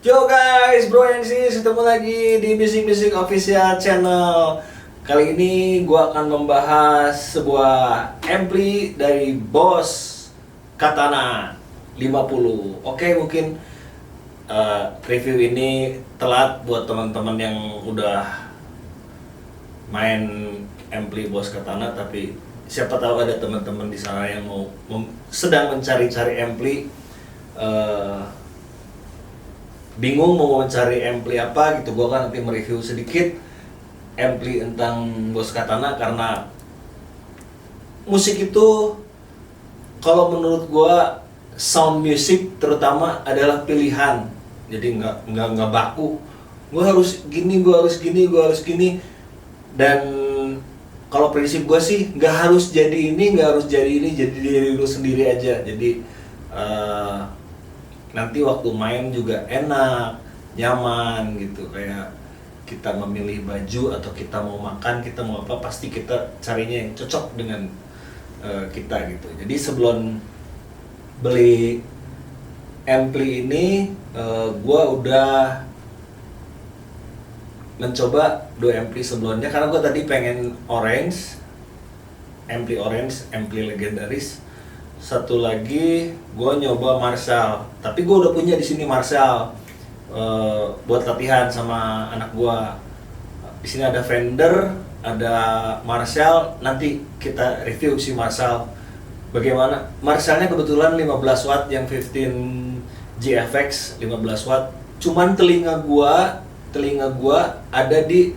Yo guys, bro and sis, ketemu lagi di Music Music Official Channel. Kali ini gua akan membahas sebuah ampli dari Boss Katana 50. Oke, mungkin review ini telat buat teman-teman yang udah main ampli Boss Katana, tapi siapa tahu ada teman-teman di sana yang sedang mencari-cari ampli, bingung mau mencari ampli apa gitu. Gua kan nanti mereview sedikit ampli tentang Boss Katana, karena musik itu kalau menurut gua sound music terutama adalah pilihan. Jadi nggak baku. Gua harus gini, gua harus gini, gua harus gini. Dan kalau prinsip gua sih nggak harus jadi ini, nggak harus jadi ini, jadi diri lu sendiri aja. Jadi nanti waktu main juga enak, nyaman gitu. Kayak kita memilih baju atau kita mau makan, kita mau apa, pasti kita carinya yang cocok dengan kita gitu. Jadi sebelum beli ampli ini, gua udah mencoba dua ampli sebelumnya, karena gua tadi pengen orange, ampli legendaris. Satu lagi gue nyoba Marshall, tapi gue udah punya di sini Marshall buat latihan sama anak gue. Di sini ada Fender, ada Marshall. Nanti kita review si Marshall bagaimana. Marshallnya kebetulan 15 watt yang 15 GFX 15 watt. Cuman telinga gue ada di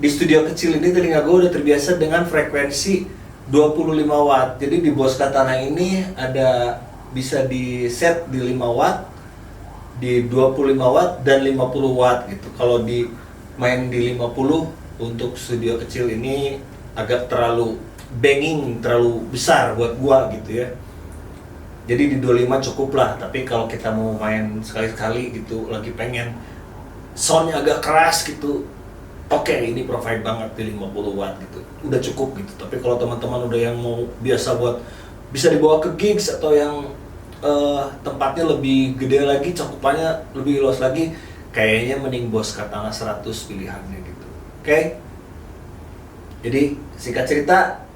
studio kecil ini, telinga gue udah terbiasa dengan frekuensi 25 watt. Jadi di Boss Katana ini ada bisa di set di 5 watt, di 25 watt dan 50 watt gitu. Kalau di main di 50 untuk studio kecil ini agak terlalu banging, terlalu besar buat gua gitu ya. Jadi di 25 cukup lah, tapi kalau kita mau main sekali-sekali gitu, lagi pengen soundnya agak keras gitu, oke, ini provide banget di 50 watt gitu, udah cukup gitu. Tapi kalau teman-teman udah yang mau biasa buat bisa dibawa ke gigs atau yang tempatnya lebih gede lagi, cakupannya lebih luas lagi, kayaknya mending Boss Katana 100 pilihannya gitu. Oke? Jadi singkat cerita,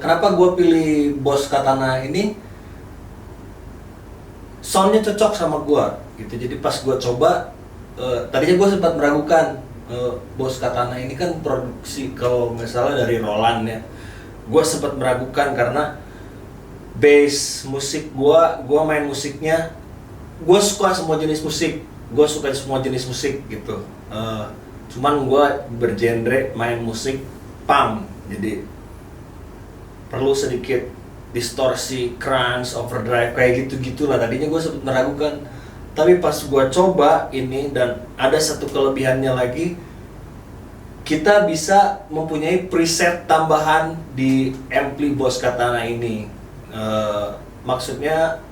kenapa gue pilih Boss Katana ini, soundnya cocok sama gue gitu. Jadi pas gue coba, tadinya gue sempat meragukan, Boss Katana ini kan produksi kalau nggak salah dari Roland ya. Gue sempat meragukan karena bass musik gue main musiknya, gue suka semua jenis musik gitu. Cuman gue bergenre main musik punk, jadi perlu sedikit distorsi, crunch, overdrive kayak gitu-gitulah. Tadinya gue sempat meragukan, tapi pas gue coba ini, dan ada satu kelebihannya lagi, kita bisa mempunyai preset tambahan di ampli Boss Katana ini. Maksudnya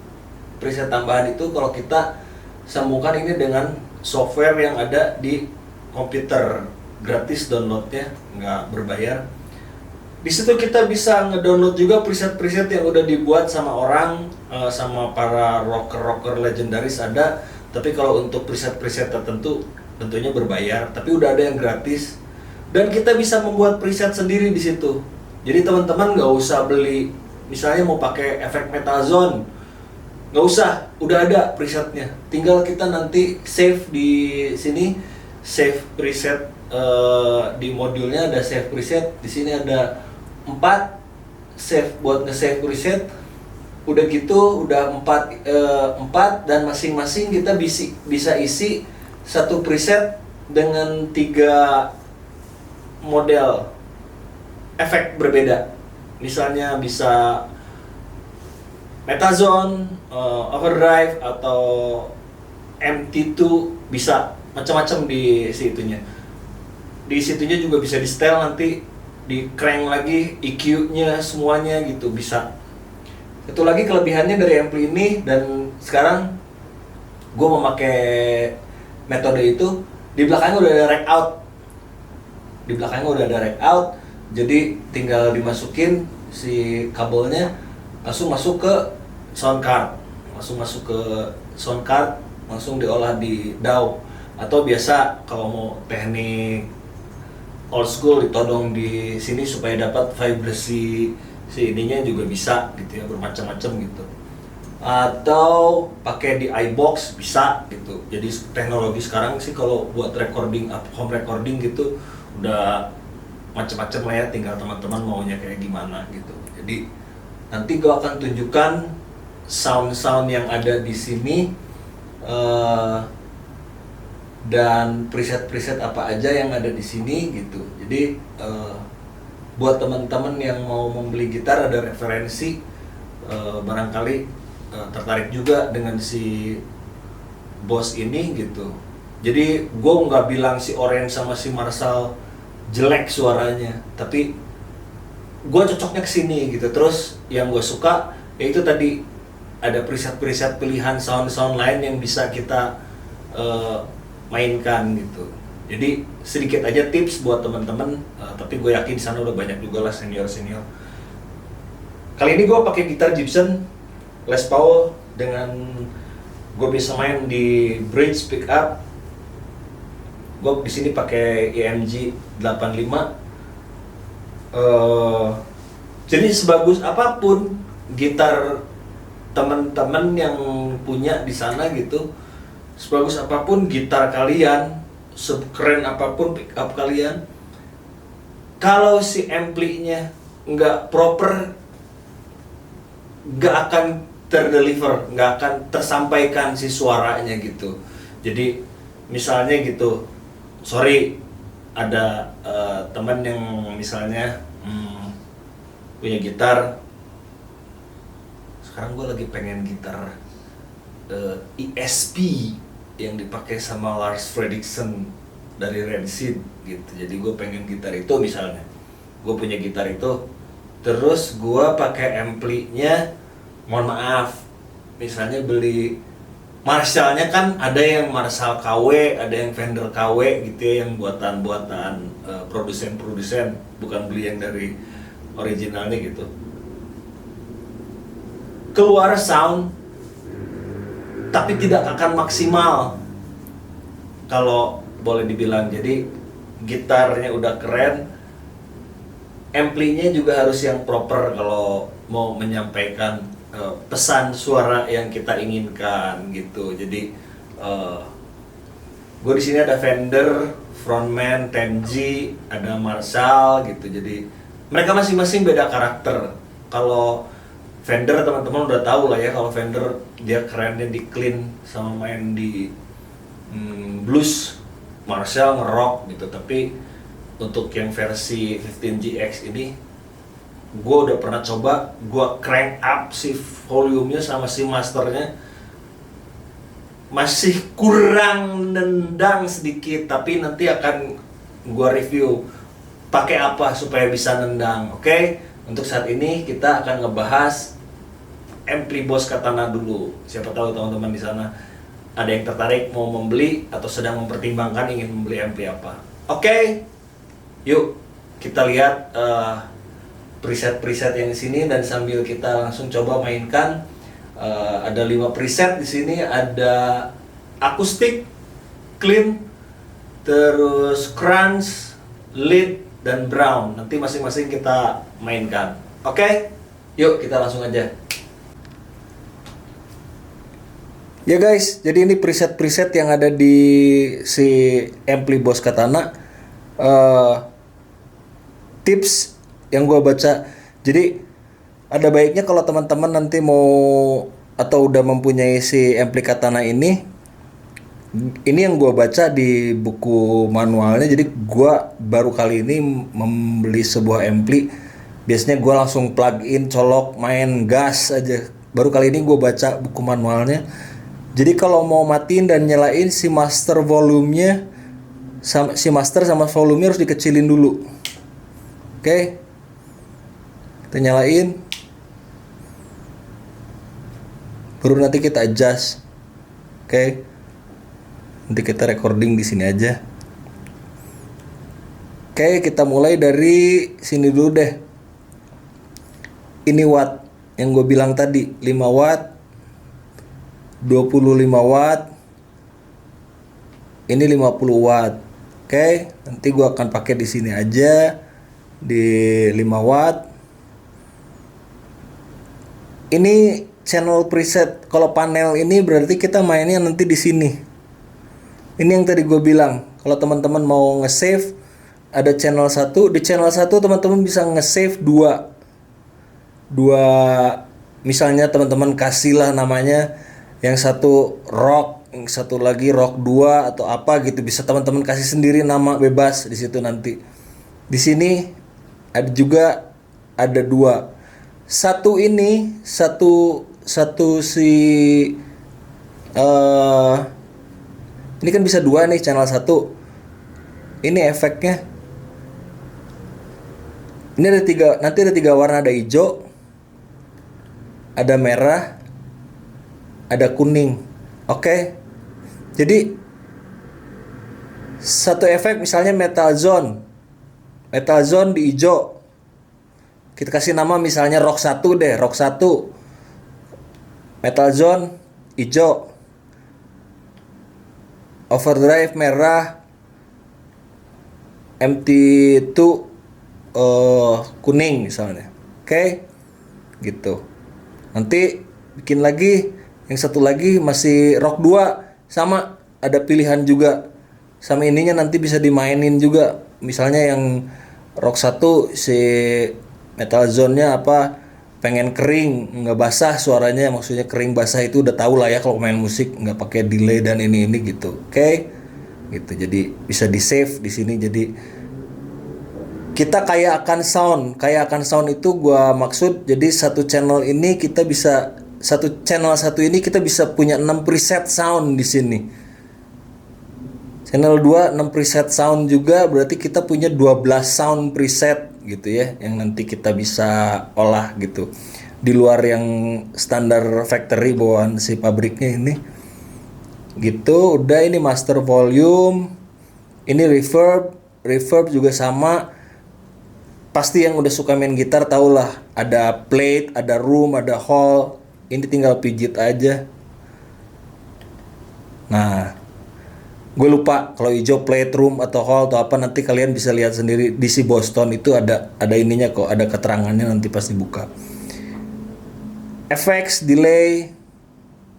preset tambahan itu kalau kita sambungkan ini dengan software yang ada di komputer, gratis downloadnya, nggak berbayar. Di situ kita bisa ngedownload juga preset-preset yang udah dibuat sama orang, sama para rocker legendaris ada. Tapi kalau untuk preset-preset tertentu tentunya berbayar, tapi udah ada yang gratis. Dan kita bisa membuat preset sendiri di situ. Jadi teman-teman nggak usah beli, misalnya mau pakai efek metal zone, nggak usah, udah ada presetnya. Tinggal kita nanti save di sini, save preset, di modulnya ada save preset. Di sini ada 4 save buat nge-save preset. Udah gitu, udah 4 dan masing-masing kita bisa isi satu preset dengan 3 model efek berbeda. Misalnya bisa Metazone, overdrive atau MT2, bisa macam-macam di situnya. Di situnya juga bisa di setel, nanti di crank lagi EQ-nya semuanya gitu bisa. Itu lagi kelebihannya dari ampli ini. Dan sekarang gue memakai metode itu, di belakangnya udah ada rack out. Jadi tinggal dimasukin si kabelnya, langsung masuk ke sound card, langsung diolah di DAW. Atau biasa kalau mau teknik old school ditodong di sini supaya dapat vibrasi si ininya juga bisa gitu ya, bermacam-macam gitu. Atau pakai di iBox bisa gitu. Jadi teknologi sekarang sih kalau buat recording, home recording gitu udah macam-macam lah ya, tinggal teman-teman maunya kayak gimana gitu. Jadi nanti gue akan tunjukkan sound-sound yang ada di sini, dan preset-preset apa aja yang ada di sini gitu. Jadi buat teman-teman yang mau membeli gitar ada referensi, barangkali tertarik juga dengan si Boss ini gitu. Jadi gue nggak bilang si Orange sama si Marshall jelek suaranya, tapi gue cocoknya kesini gitu. Terus yang gue suka yaitu tadi ada preset-preset pilihan sound-sound lain yang bisa kita mainkan gitu. Jadi sedikit aja tips buat teman-teman, tapi gue yakin di sana udah banyak juga lah senior-senior. Kali ini gue pakai gitar Gibson Les Paul dengan gue bisa main di bridge pickup. Gue di sini pakai EMG 85. Jadi sebagus apapun gitar teman-teman yang punya di sana gitu, sebagus apapun gitar kalian, sekeren apapun pickup kalian, kalau si ampli-nya nggak proper, nggak akan terdeliver, nggak akan tersampaikan si suaranya gitu. Jadi misalnya gitu, sorry ada teman yang misalnya punya gitar, sekarang gue lagi pengen gitar ESP yang dipakai sama Lars Fredriksson dari Rancid gitu. Jadi gue pengen gitar itu, misalnya gue punya gitar itu, terus gue pakai ampli-nya, mohon maaf, misalnya beli Marshall-nya kan ada yang Marshall KW, ada yang Fender KW gitu ya, yang buatan-buatan produsen-produsen, bukan beli yang dari originalnya gitu. Keluar sound tapi tidak akan maksimal kalau boleh dibilang. Jadi gitarnya udah keren, ampli-nya juga harus yang proper kalau mau menyampaikan pesan suara yang kita inginkan gitu. Jadi gue di sini ada Fender, Frontman, Tenji, ada Marshall gitu. Jadi mereka masing-masing beda karakter. Kalau Fender teman-teman udah tahu lah ya, kalau Fender dia kerennya di clean sama main di blues. Marshall nge-rock gitu. Tapi untuk yang versi 15GX ini, gue udah pernah coba, gue crank up si volumenya sama si masternya, masih kurang nendang sedikit, tapi nanti akan gue review pakai apa supaya bisa nendang. Oke? Untuk saat ini kita akan ngebahas ampli Boss Katana dulu. Siapa tahu teman-teman di sana ada yang tertarik mau membeli atau sedang mempertimbangkan ingin membeli ampli apa. Oke? Yuk kita lihat preset-preset yang di sini, dan sambil kita langsung coba mainkan. Ada 5 preset di sini, ada akustik, clean, terus crunch, lead, dan brown. Nanti masing-masing kita mainkan. Oke? Yuk kita langsung aja. Ya guys, jadi ini preset-preset yang ada di si ampli Boss Katana. Tips yang gue baca, jadi ada baiknya kalau teman-teman nanti mau atau udah mempunyai si ampli Katana ini yang gue baca di buku manualnya. Jadi gue baru kali ini membeli sebuah ampli, biasanya gue langsung plug in, colok, main gas aja. Baru kali ini gue baca buku manualnya. Jadi kalau mau matiin dan nyalain si master volumenya, si master sama volumenya harus dikecilin dulu. Oke, kita nyalain, baru nanti kita adjust. Oke, nanti kita recording di sini aja. Oke, kita mulai dari sini dulu deh. Ini watt yang gue bilang tadi, 5 watt, 25 watt, ini 50 watt. Oke, nanti gua akan pakai di sini aja di 5 watt. Ini channel preset. Kalau panel ini berarti kita mainnya nanti di sini. Ini yang tadi gue bilang. Kalau teman-teman mau nge-save ada channel 1, di channel 1 teman-teman bisa nge-save dua misalnya teman-teman kasihlah namanya yang satu rock, yang satu lagi rock 2 atau apa gitu, bisa teman-teman kasih sendiri nama bebas di situ nanti. Di sini ada juga ada dua. Satu ini satu satu si eh ini kan bisa dua nih channel satu. Ini efeknya. Ini ada tiga, nanti ada tiga warna, ada hijau, ada merah, ada kuning. Oke. Jadi satu efek misalnya metal zone. Metal zone di hijau. Kita kasih nama misalnya rock 1 deh, rock 1. Metal zone hijau. Overdrive merah. MT2 kuning misalnya. Oke. Gitu. Nanti bikin lagi yang satu lagi masih rock 2 sama ada pilihan juga. Sama ininya nanti bisa dimainin juga. Misalnya yang rock 1 si metal zone-nya apa pengen kering, nggak basah suaranya, maksudnya kering basah itu udah tahu lah ya kalau main musik nggak pakai delay dan ini gitu. Oke. Gitu. Jadi bisa di save di sini. Jadi kita kayak akan sound itu gua maksud. Jadi satu channel ini kita bisa punya 6 preset sound di sini. Channel 2 6 preset sound juga, berarti kita punya 12 sound preset gitu ya yang nanti kita bisa olah gitu. Di luar yang standar factory bawaan si pabriknya ini. Gitu, udah ini master volume. Ini reverb juga sama. Pasti yang udah suka main gitar tau lah, ada plate, ada room, ada hall. Ini tinggal pijit aja. Nah, gue lupa kalau hijau plate, room atau hall atau apa, nanti kalian bisa lihat sendiri di si Boston itu ada ininya kok, ada keterangannya nanti pasti buka. Effects, delay,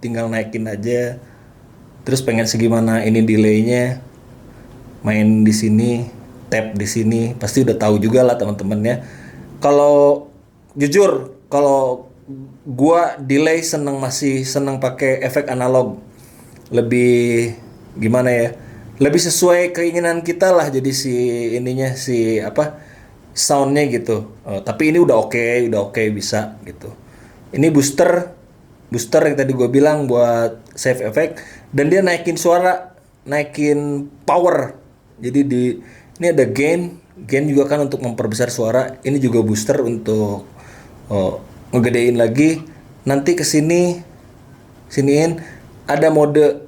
tinggal naikin aja. Terus pengen segimana ini delaynya, main di sini. Tap di sini pasti udah tahu juga lah teman-temannya. Kalau jujur, kalau gua delay masih seneng pakai efek analog. Lebih gimana ya? Lebih sesuai keinginan kita lah, jadi si soundnya gitu. Tapi ini udah oke bisa gitu. Ini booster yang tadi gue bilang buat save effect, dan dia naikin suara, naikin power. Jadi ini ada gain juga kan untuk memperbesar suara. Ini juga booster untuk ngegedein lagi. Nanti siniin ada mode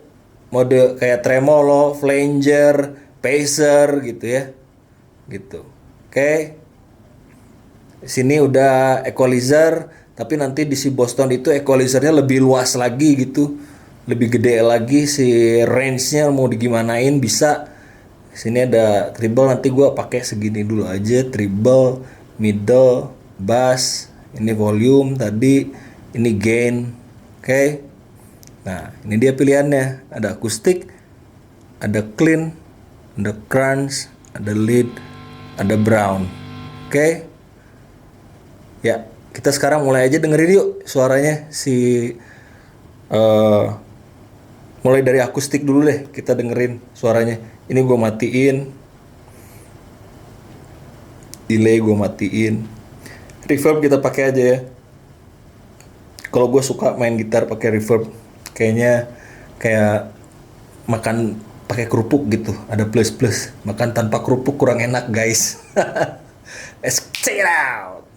kayak tremolo, flanger, pacer gitu ya. Gitu. Oke. Sini udah equalizer, tapi nanti di si Boston itu equalizernya lebih luas lagi gitu. Lebih gede lagi, si range-nya mau digimanain bisa. Sini ada treble, nanti gue pakai segini dulu aja, treble, middle, bass, ini volume tadi, ini gain. Oke. Nah, ini dia pilihannya. Ada akustik, ada clean, ada crunch, ada lead, ada brown. Oke. Ya, kita sekarang mulai aja dengerin yuk suaranya mulai dari akustik dulu deh, kita dengerin suaranya. Ini gue matiin, delay gue matiin, reverb kita pakai aja ya. Kalau gue suka main gitar pakai reverb, kayaknya kayak makan pakai kerupuk gitu, ada plus. Makan tanpa kerupuk kurang enak guys. Let's check it out.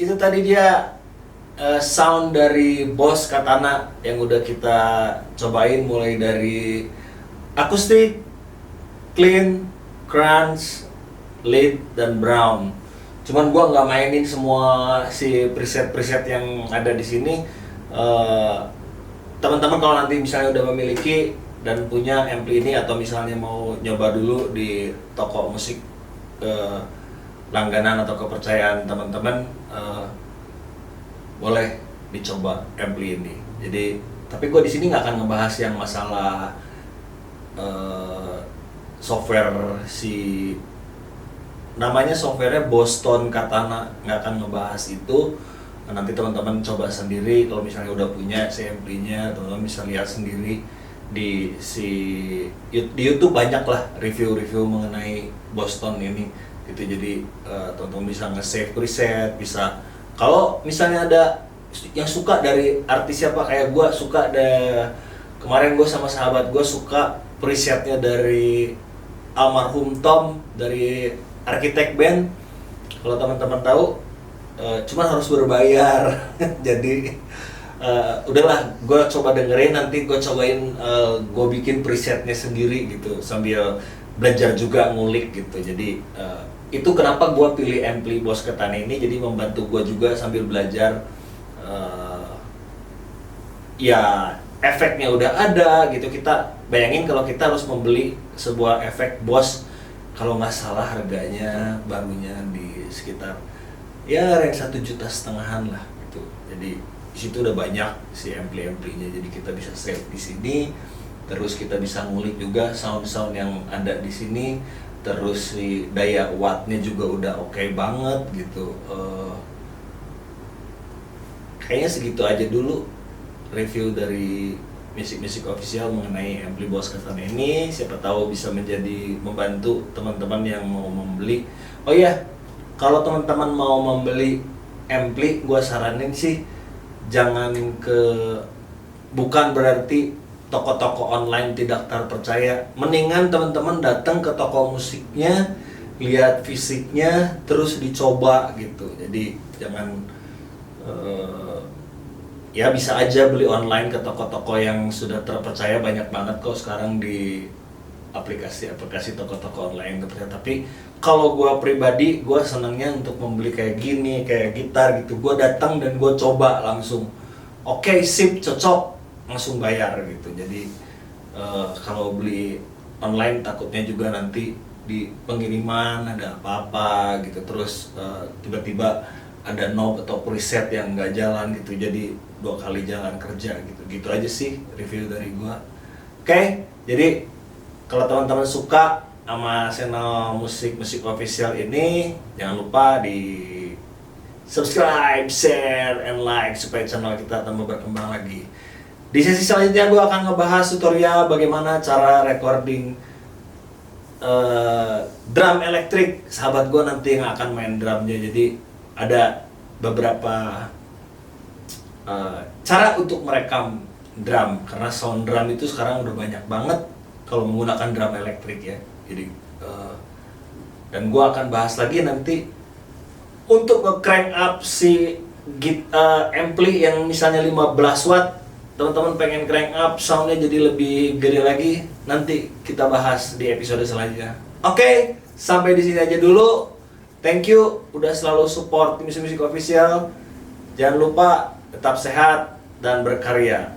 itu tadi dia sound dari Boss Katana yang udah kita cobain, mulai dari akustik, clean, crunch, lead, dan brown. Cuman gua nggak mainin semua si preset-preset yang ada di sini. Teman-teman kalau nanti misalnya udah memiliki dan punya ampli ini, atau misalnya mau nyoba dulu di toko musik langganan atau kepercayaan teman-teman, boleh dicoba ampli ini. Jadi, tapi gue di sini nggak akan ngebahas yang masalah software, si namanya softwarenya Boston Katana, nggak akan ngebahas itu. Nanti teman-teman coba sendiri. Kalau misalnya udah punya si amplinya, teman-teman bisa lihat sendiri di YouTube, banyak lah review-review mengenai Boston ini gitu. Jadi teman-teman bisa nge-save preset, bisa kalau misalnya ada yang suka dari artis siapa, kayak gue suka kemarin gue sama sahabat gue suka presetnya dari almarhum Tom dari Architect Band. Kalau teman-teman tahu, cuman harus berbayar. Jadi udahlah, gue coba dengerin, nanti gue cobain, gue bikin presetnya sendiri gitu, sambil belajar juga ngulik gitu. Jadi itu kenapa gue pilih ampli Boss Katana ini, jadi membantu gue juga sambil belajar. Ya efeknya udah ada gitu. Kita bayangin kalau kita harus membeli sebuah efek Boss, kalau nggak salah harganya barunya di sekitar ya range 1,5 juta lah gitu. Jadi di situ udah banyak si ampli-amplinya, jadi kita bisa save di sini, terus kita bisa ngulik juga sound-sound yang ada di sini, terus si daya wattnya juga udah oke banget gitu. Kayaknya segitu aja dulu review dari Music Official mengenai ampli Boss Katana ini. Siapa tahu bisa membantu teman-teman yang mau membeli. Oh iya, kalau teman-teman mau membeli ampli, gue saranin sih bukan berarti toko-toko online tidak terpercaya. Mendingan teman-teman datang ke toko musiknya, lihat fisiknya, terus dicoba gitu. Jadi jangan ya bisa aja beli online ke toko-toko yang sudah terpercaya, banyak banget kok sekarang di aplikasi toko-toko online terpercaya. Tapi kalau gue pribadi, gue senangnya untuk membeli kayak gini, kayak gitar gitu, gue datang dan gue coba langsung, oke, sip, cocok, langsung bayar gitu. Jadi kalau beli online takutnya juga nanti di pengiriman ada apa-apa gitu, terus tiba-tiba ada knob atau preset yang nggak jalan gitu, jadi 2 kali jalan kerja gitu aja sih review dari gua. Oke, jadi kalau teman-teman suka sama channel musik official ini, jangan lupa di subscribe, share, and like supaya channel kita tambah berkembang lagi. Di sesi selanjutnya gua akan ngebahas tutorial bagaimana cara recording drum elektrik. Sahabat gua nanti yang akan main drumnya, jadi ada beberapa cara untuk merekam drum, karena sound drum itu sekarang udah banyak banget kalau menggunakan drum elektrik ya. Jadi dan gua akan bahas lagi nanti untuk nge-crank up si ampli yang misalnya 15 watt, teman-teman pengen crank up soundnya jadi lebih gede lagi, nanti kita bahas di episode selanjutnya. Oke, sampai di sini aja dulu. Thank you udah selalu support Music Official. Jangan lupa tetap sehat dan berkarya.